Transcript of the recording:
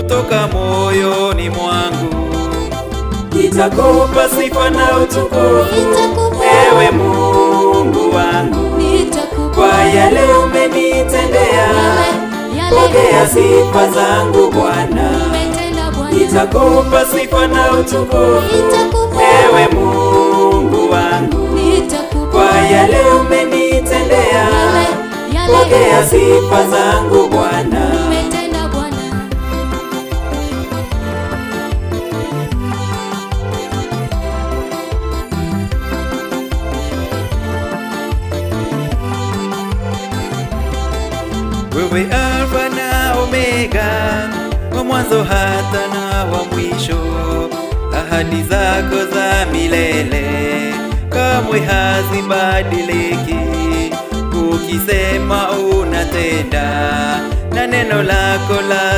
kutoka moyoni mwangu. Nitakupa sifa na utukufu, ewe Mungu wangu, kwa yale umenitendea. Pokea sifa zangu Bwana. Nitakupa sifa na utukufu, ewe Mungu wangu, kwa yale umenitendea. Pokea sifa zangu Bwana. Wewe Alfa na Omega, wa mwanzo hata na wa mwisho. Ahadi zako za milele kamwe hazibadiliki. Ukisema unatenda, na neno lako la